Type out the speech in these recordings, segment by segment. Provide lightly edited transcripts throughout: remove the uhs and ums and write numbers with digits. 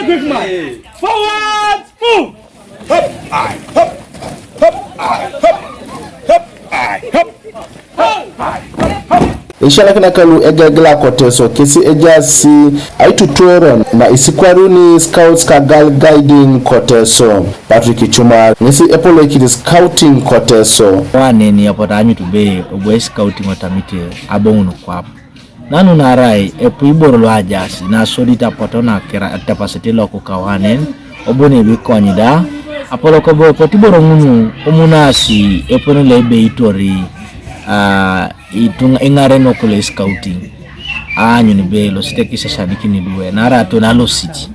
quick march. Forward, move. Hop, I, hop, hop, I, hop, hop, I, hop, hop, I, hop. Ishara kana kalu egegla koteso kesi ejasi Atukono na Aisikwarun scouts ka gal guiding koteso Patrick Chuma nisi epolo kidi scouting koteso wane ni apotanyu tube obwe scouting otamite abonu kwapo nanu narai epu iborolo ajasi na sodita potona kera atapasete loko kawanen obone bikonyida apolo kobo potiboro ngunu omunasi epone lebe itori itunga ingare no kule scouting anyu ni belo steki sashabiki ni duwe nara to na lo city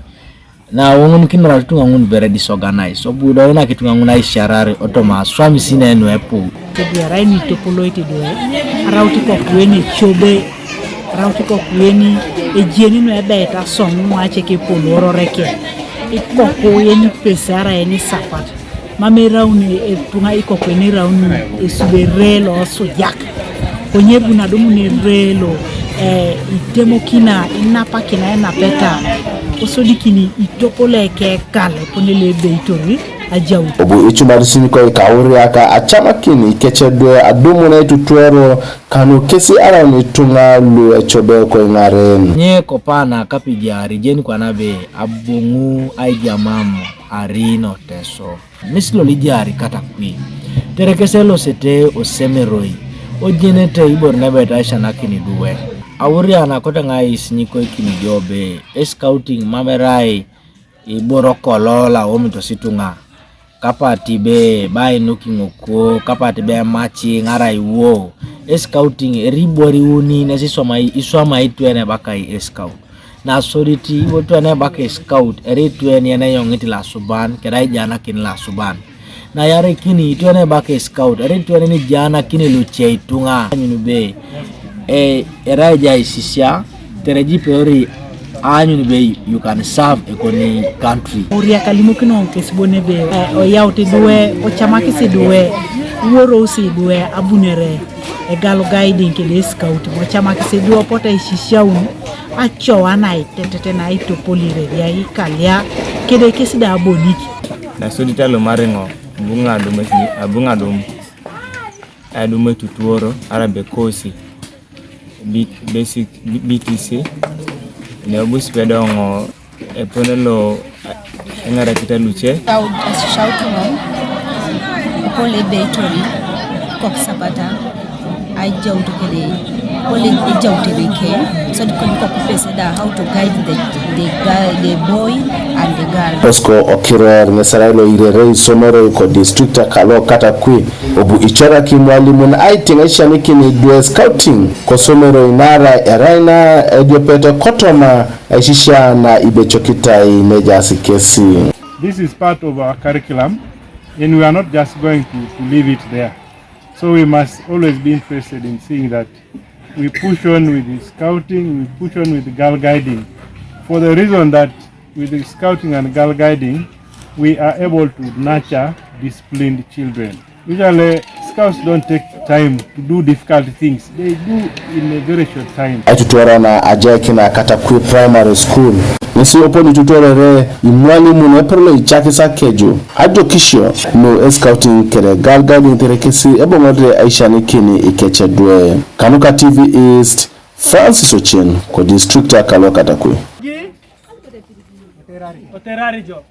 na wongun kinra tunga ngun very disorganized obudo na kitunga nguna isharare otoma swami sina eno epu kedia raini topoloite duwe arauti ko kweni chobe arauti ko kweni ejeni no ebeta songu ache ke poloro reke ikoko yeni pesara eni sapat mame rauni etunga ikoko eni rauni esuberelo sojak konyebu na domu ne relo itemo kina inapa kina ena peta osodikini itopoleke kale ponele beitori ajawu obu ichumari simiko ikauri aka achama kini kechedwe adumu na itutwero kanu kesi ara unitunga lu echobe kwa ingare nye kopana kapijari jeni kwa nabe abungu aijamamu arino teso mislo lijari kata kwi terekeselo sete Osomeroi ojenete ibor nabeta aisha nakini duwe awuri anakota ngai sinyiko ikini jobe scouting mamerai iboro kolola omito situnga kapati be bai nukingoko kapati be machi ngarai wo scouting ribori uni nesisoma isoma itwene bakai scout na soriti wotwane bakai scout eritwene na yongiti la suban kerai jana kin la suban na yare kini itwene bakai scout eritwene ni jana kini luche itunga nyunube eraja isisha tereji peori anyu be you can serve a country oria kalimu kino kesibone be oyauti duwe ochamaki si duwe woro si duwe abunere egalo guiding ke scout ochamaki si duwe pota ishisha un acho ana itetete na itopolire ya ikalia kede kesida aboniki na sodita lo marengo abunga dum adume tutuoro arabe kosi basic BTC ne obus pedongo eponelo engara kita luche shouting pole beitori koksabata ajauto kede pole ejauto beke so the kopeseda how to guide the boy and the girl Bosco Okiro ngesaralo irere Osomeroi ko district akalo kata kwi obu ichora ki mwalimu na aitinga nikini duwe scouting ko Osomeroi nara eraina ediopete kotoma aishisha na ibechokita inejasi kesi. This is part of our curriculum and we are not just going to leave it there. So we must always be interested in seeing that we push on with the scouting, we push on with the girl guiding, for the reason that with the scouting and girl guiding, we are able to nurture disciplined children. Usually, scouts don't take time to do difficult things. They do in a very short time. Atukono na Ejakai na Katakwi Primary School. Nisi oponi tutorere imwalimu na perlo ichakisa kejo. Ajo kishio no scouting kere girl guiding terekesi ebo modre aisha nikini ikechedwe. Kanuka TV East, Francis Ochin kwa district ya Kalo Katakwi. Oterari jo.